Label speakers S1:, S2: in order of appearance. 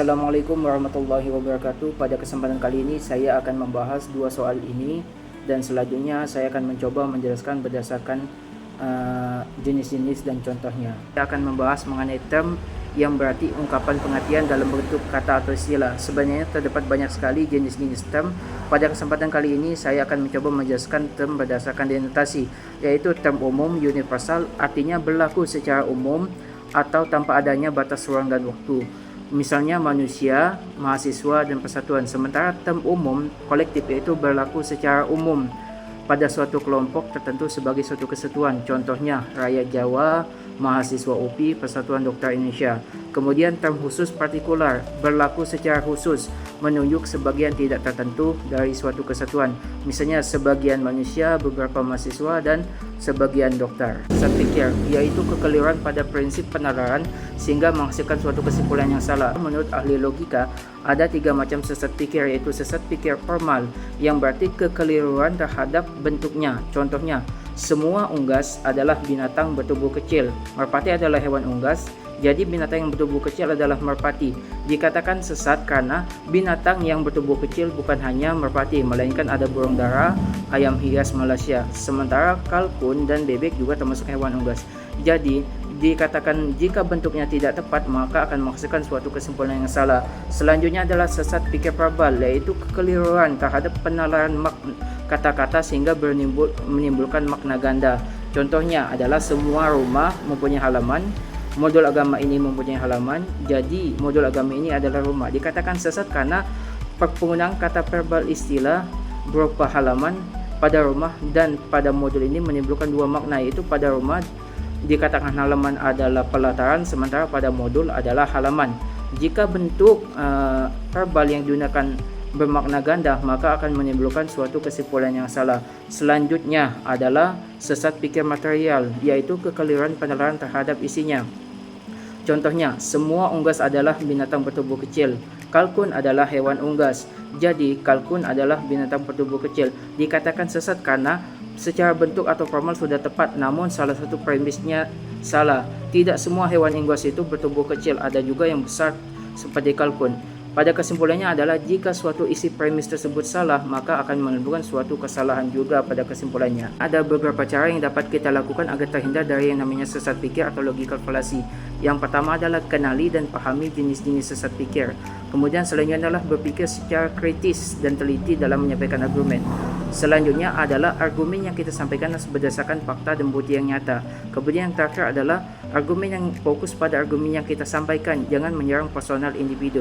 S1: Assalamualaikum warahmatullahi wabarakatuh. Pada kesempatan kali ini saya akan membahas dua soal ini, dan selanjutnya saya akan mencoba menjelaskan berdasarkan jenis-jenis dan contohnya. Saya akan membahas mengenai term yang berarti ungkapan pengertian dalam bentuk kata atau istilah. Sebenarnya terdapat banyak sekali jenis-jenis term. Pada kesempatan kali ini saya akan mencoba menjelaskan term berdasarkan denotasi, yaitu term umum universal, artinya berlaku secara umum atau tanpa adanya batas ruang dan waktu. Misalnya manusia, mahasiswa, dan persatuan. Sementara term umum kolektif yaitu berlaku secara umum pada suatu kelompok tertentu sebagai suatu kesatuan. Contohnya rakyat Jawa, mahasiswa UPI, Persatuan Dokter Indonesia. Kemudian term khusus partikular berlaku secara khusus, menunjuk sebagian tidak tertentu dari suatu kesatuan. Misalnya sebagian manusia, beberapa mahasiswa, dan sebagian dokter. Sesat pikir yaitu kekeliruan pada prinsip penalaran sehingga menghasilkan suatu kesimpulan yang salah. Menurut ahli logika, ada tiga macam sesat pikir, yaitu sesat pikir formal yang berarti kekeliruan terhadap bentuknya. Contohnya, semua unggas adalah binatang bertubuh kecil. Merpati adalah hewan unggas, jadi binatang yang bertubuh kecil adalah merpati. Dikatakan sesat karena binatang yang bertubuh kecil bukan hanya merpati, melainkan ada burung dara, ayam hias Malaysia. Sementara kalkun dan bebek juga termasuk hewan unggas. Jadi dikatakan jika bentuknya tidak tepat maka akan menghasilkan suatu kesimpulan yang salah. Selanjutnya adalah sesat pikir verbal, yaitu kekeliruan terhadap penalaran kata-kata sehingga menimbulkan makna ganda. Contohnya adalah semua rumah mempunyai halaman, modul agama ini mempunyai halaman, jadi modul agama ini adalah rumah. Dikatakan sesat karena penggunaan kata verbal istilah berupa halaman pada rumah dan pada modul ini menimbulkan dua makna, yaitu pada rumah dikatakan halaman adalah pelataran, sementara pada modul adalah halaman. Jika bentuk verbal yang digunakan bermakna ganda, maka akan menimbulkan suatu kesimpulan yang salah. Selanjutnya adalah sesat pikir material, yaitu kekeliruan penalaran terhadap isinya. Contohnya, semua unggas adalah binatang bertubuh kecil. Kalkun adalah hewan unggas, jadi kalkun adalah binatang bertubuh kecil. Dikatakan sesat karena secara bentuk atau formal sudah tepat, namun salah satu premisnya salah. Tidak semua hewan unggas itu bertubuh kecil, ada juga yang besar seperti kalkun. Pada kesimpulannya adalah jika suatu isi premis tersebut salah, maka akan menimbulkan suatu kesalahan juga pada kesimpulannya. Ada beberapa cara yang dapat kita lakukan agar terhindar dari yang namanya sesat pikir atau logical fallacy. Yang pertama adalah kenali dan pahami jenis-jenis sesat pikir. Kemudian selanjutnya adalah berpikir secara kritis dan teliti dalam menyampaikan argumen. Selanjutnya adalah argumen yang kita sampaikan harus berdasarkan fakta dan bukti yang nyata. Kemudian yang terakhir adalah argumen yang fokus pada argumen yang kita sampaikan, jangan menyerang personal individu.